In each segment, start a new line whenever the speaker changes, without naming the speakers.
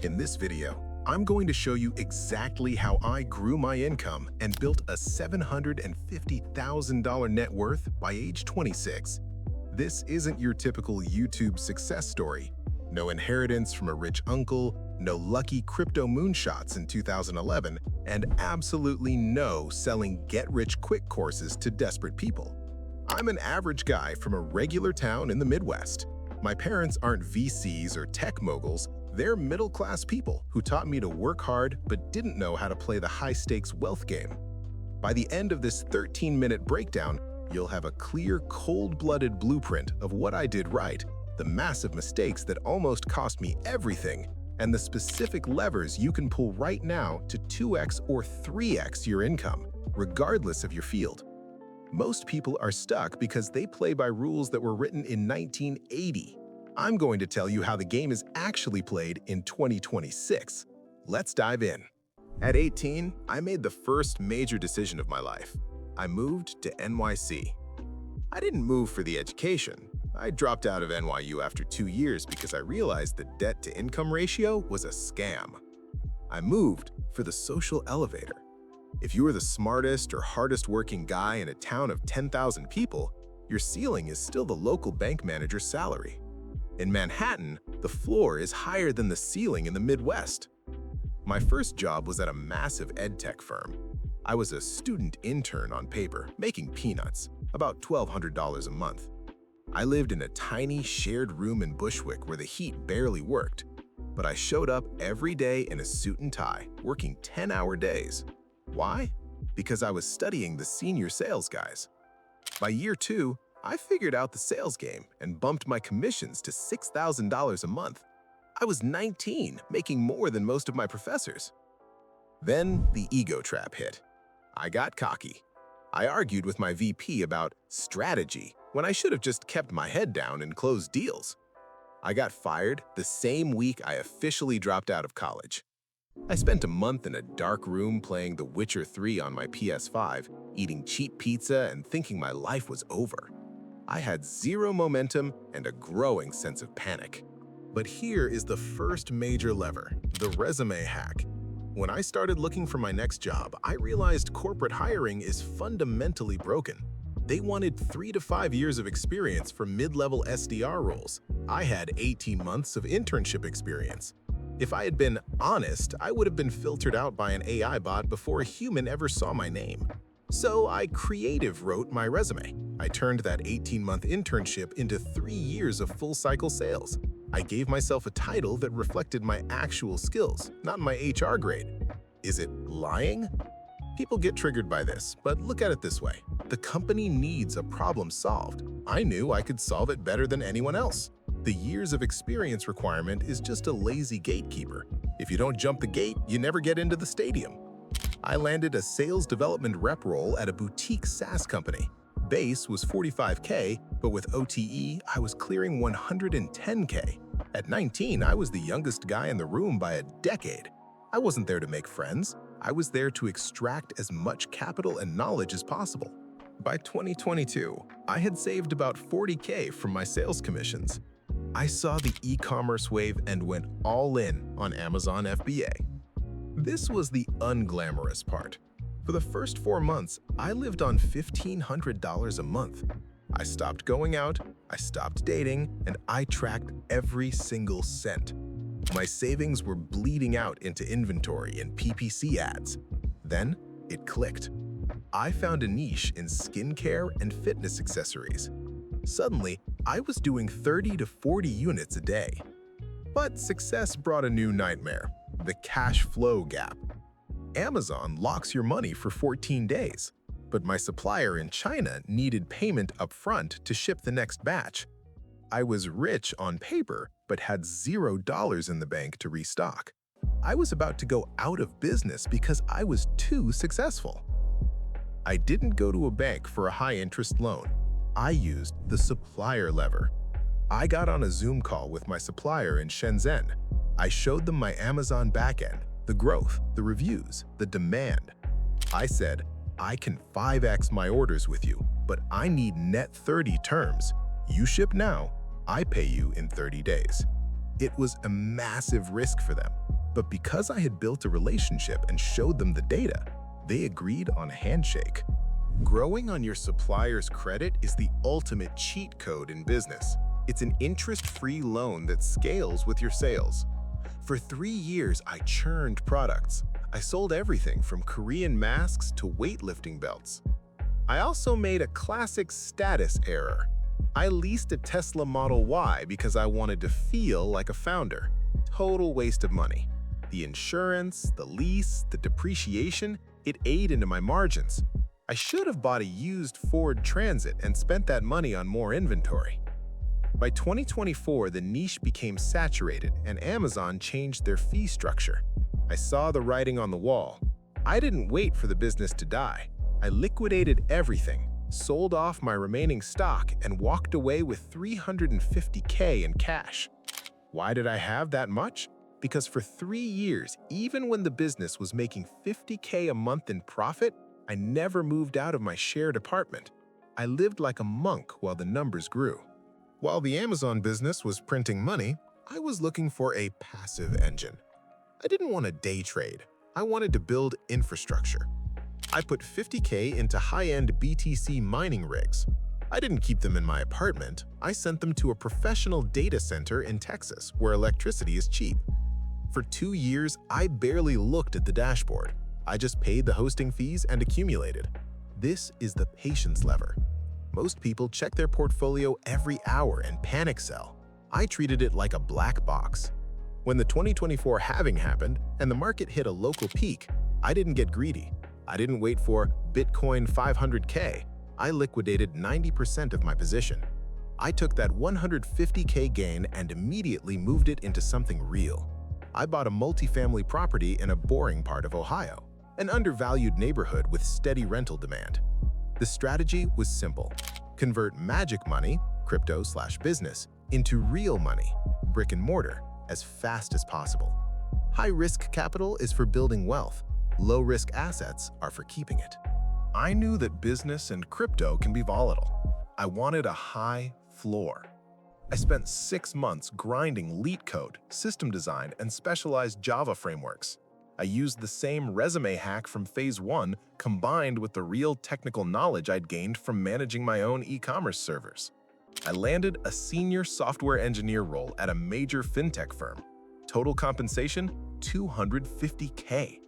In this video, I'm going to show you exactly how I grew my income and built a $750,000 net worth by age 26. This isn't your typical YouTube success story. No inheritance from a rich uncle, no lucky crypto moonshots in 2011, and absolutely no selling get-rich-quick courses to desperate people. I'm an average guy from a regular town in the Midwest. My parents aren't VCs or tech moguls. They're middle-class people who taught me to work hard but didn't know how to play the high-stakes wealth game. By the end of this 13-minute breakdown, you'll have a clear, cold-blooded blueprint of what I did right, the massive mistakes that almost cost me everything, and the specific levers you can pull right now to 2x or 3x your income, regardless of your field. Most people are stuck because they play by rules that were written in 1980. I'm going to tell you how the game is actually played in 2026. Let's dive in. At 18, I made the first major decision of my life. I moved to NYC. I didn't move for the education. I dropped out of NYU after 2 years because I realized the debt-to-income ratio was a scam. I moved for the social elevator. If you are the smartest or hardest-working guy in a town of 10,000 people, your ceiling is still the local bank manager's salary. In Manhattan, the floor is higher than the ceiling in the Midwest. My first job was at a massive edtech firm. I was a student intern on paper, making peanuts, about $1,200 a month. I lived in a tiny shared room in Bushwick where the heat barely worked, but I showed up every day in a suit and tie, working 10-hour days. Why? Because I was studying the senior sales guys. By year 2, I figured out the sales game and bumped my commissions to $6,000 a month. I was 19, making more than most of my professors. Then the ego trap hit. I got cocky. I argued with my VP about strategy when I should have just kept my head down and closed deals. I got fired the same week I officially dropped out of college. I spent a month in a dark room playing The Witcher 3 on my PS5, eating cheap pizza and thinking my life was over. I had zero momentum and a growing sense of panic. But here is the first major lever, the resume hack. When I started looking for my next job, I realized corporate hiring is fundamentally broken. They wanted 3 to 5 years of experience for mid-level SDR roles. I had 18 months of internship experience. If I had been honest, I would have been filtered out by an AI bot before a human ever saw my name. So I creative wrote my resume. I turned that 18-month internship into 3 years of full-cycle sales. I gave myself a title that reflected my actual skills, not my HR grade. Is it lying? People get triggered by this, but look at it this way. The company needs a problem solved. I knew I could solve it better than anyone else. The years of experience requirement is just a lazy gatekeeper. If you don't jump the gate, you never get into the stadium. I landed a sales development rep role at a boutique SaaS company. Base was $45K, but with OTE, I was clearing $110K. At 19, I was the youngest guy in the room by a decade. I wasn't there to make friends. I was there to extract as much capital and knowledge as possible. By 2022, I had saved about $40K from my sales commissions. I saw the e-commerce wave and went all in on Amazon FBA. This was the unglamorous part. For the first 4 months, I lived on $1,500 a month. I stopped going out, I stopped dating, and I tracked every single cent. My savings were bleeding out into inventory and PPC ads. Then it clicked. I found a niche in skincare and fitness accessories. Suddenly, I was doing 30 to 40 units a day. But success brought a new nightmare, the cash flow gap. Amazon locks your money for 14 days, but my supplier in China needed payment upfront to ship the next batch. I was rich on paper, but had $0 in the bank to restock. I was about to go out of business because I was too successful. I didn't go to a bank for a high-interest loan. I used the supplier lever. I got on a Zoom call with my supplier in Shenzhen. I showed them my Amazon backend, the growth, the reviews, the demand. I said, I can 5x my orders with you, but I need net 30 terms. You ship now, I pay you in 30 days. It was a massive risk for them. But because I had built a relationship and showed them the data, they agreed on a handshake. Growing on your supplier's credit is the ultimate cheat code in business. It's an interest-free loan that scales with your sales. For 3 years, I churned products. I sold everything from Korean masks to weightlifting belts. I also made a classic status error. I leased a Tesla Model Y because I wanted to feel like a founder. Total waste of money. The insurance, the lease, the depreciation, it ate into my margins. I should have bought a used Ford Transit and spent that money on more inventory. By 2024, the niche became saturated and Amazon changed their fee structure. I saw the writing on the wall. I didn't wait for the business to die. I liquidated everything, sold off my remaining stock, and walked away with $350K in cash. Why did I have that much? Because for 3 years, even when the business was making $50K a month in profit, I never moved out of my shared apartment. I lived like a monk while the numbers grew. While the Amazon business was printing money, I was looking for a passive engine. I didn't want to day trade. I wanted to build infrastructure. I put $50K into high-end BTC mining rigs. I didn't keep them in my apartment. I sent them to a professional data center in Texas where electricity is cheap. For 2 years, I barely looked at the dashboard. I just paid the hosting fees and accumulated. This is the patience lever. Most people check their portfolio every hour and panic sell. I treated it like a black box. When the 2024 halving happened and the market hit a local peak, I didn't get greedy. I didn't wait for Bitcoin 500K. I liquidated 90% of my position. I took that 150K gain and immediately moved it into something real. I bought a multifamily property in a boring part of Ohio, an undervalued neighborhood with steady rental demand. The strategy was simple. Convert magic money, crypto/business, into real money, brick and mortar, as fast as possible. High-risk capital is for building wealth. Low-risk assets are for keeping it. I knew that business and crypto can be volatile. I wanted a high floor. I spent 6 months grinding LeetCode, system design, and specialized Java frameworks. I used the same resume hack from Phase 1 combined with the real technical knowledge I'd gained from managing my own e-commerce servers. I landed a senior software engineer role at a major fintech firm. Total compensation, $250K.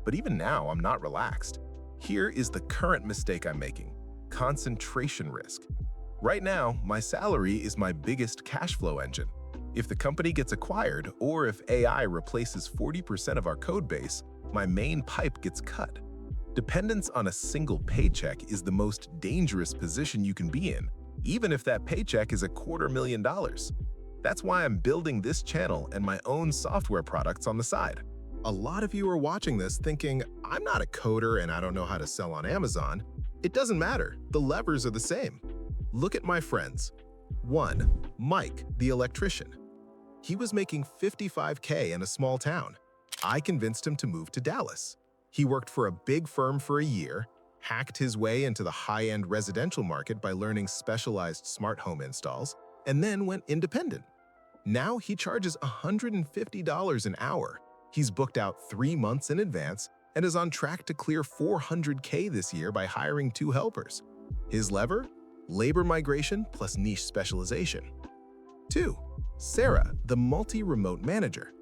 But even now, I'm not relaxed. Here is the current mistake I'm making: concentration risk. Right now, my salary is my biggest cash flow engine. If the company gets acquired, or if AI replaces 40% of our code base, my main pipe gets cut. Dependence on a single paycheck is the most dangerous position you can be in, even if that paycheck is $250,000. That's why I'm building this channel and my own software products on the side. A lot of you are watching this thinking, I'm not a coder and I don't know how to sell on Amazon. It doesn't matter, the levers are the same. Look at my friends. 1. Mike, the electrician. He was making $55K in a small town. I convinced him to move to Dallas. He worked for a big firm for a year, hacked his way into the high-end residential market by learning specialized smart home installs, and then went independent. Now he charges $150 an hour. He's booked out 3 months in advance and is on track to clear $400K this year by hiring 2 helpers. His lever? Labor migration plus niche specialization. 2. Sarah, the multi-remote manager.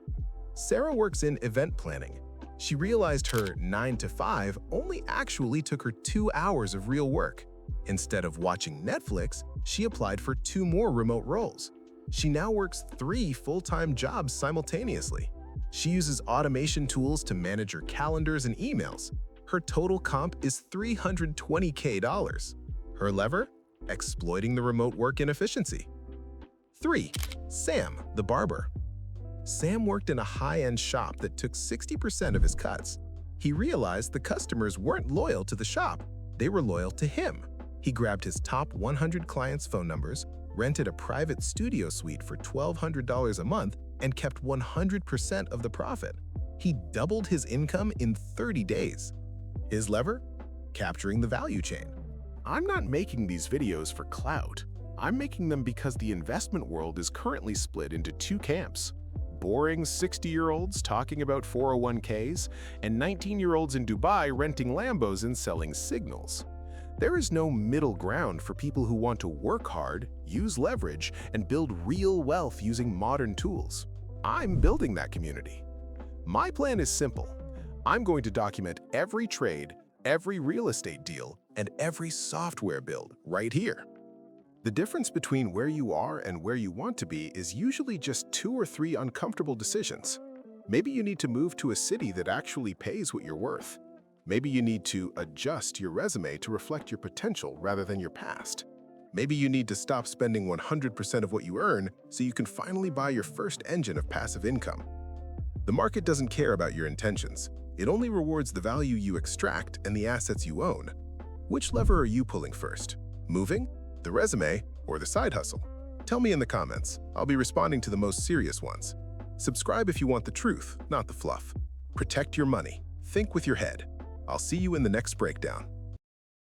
Sarah works in event planning. She realized her 9 to 5 only actually took her 2 hours of real work. Instead of watching Netflix, she applied for 2 more remote roles. She now works 3 full-time jobs simultaneously. She uses automation tools to manage her calendars and emails. Her total comp is $320K. Her lever? Exploiting the remote work inefficiency. 3. Sam, the barber. Sam worked in a high-end shop that took 60% of his cuts. He realized the customers weren't loyal to the shop, they were loyal to him. He grabbed his top 100 clients' phone numbers, rented a private studio suite for $1,200 a month, and kept 100% of the profit. He doubled his income in 30 days. His lever? Capturing the value chain. I'm not making these videos for clout.
I'm making them because the investment world is currently split into two camps. Boring 60-year-olds talking about 401ks and 19-year-olds in Dubai renting Lambos and selling signals. There is no middle ground for people who want to work hard, use leverage, and build real wealth using modern tools. I'm building that community. My plan is simple. I'm going to document every trade, every real estate deal, and every software build right here. The difference between where you are and where you want to be is usually just 2 or 3 uncomfortable decisions. Maybe you need to move to a city that actually pays what you're worth. Maybe you need to adjust your resume to reflect your potential rather than your past. Maybe you need to stop spending 100% of what you earn so you can finally buy your first engine of passive income. The market doesn't care about your intentions. It only rewards the value you extract and the assets you own. Which lever are you pulling first? Moving, the resume, or the side hustle? Tell me in the comments. I'll be responding to the most serious ones. Subscribe if you want the truth, not the fluff. Protect your money. Think with your head. I'll see you in the next breakdown.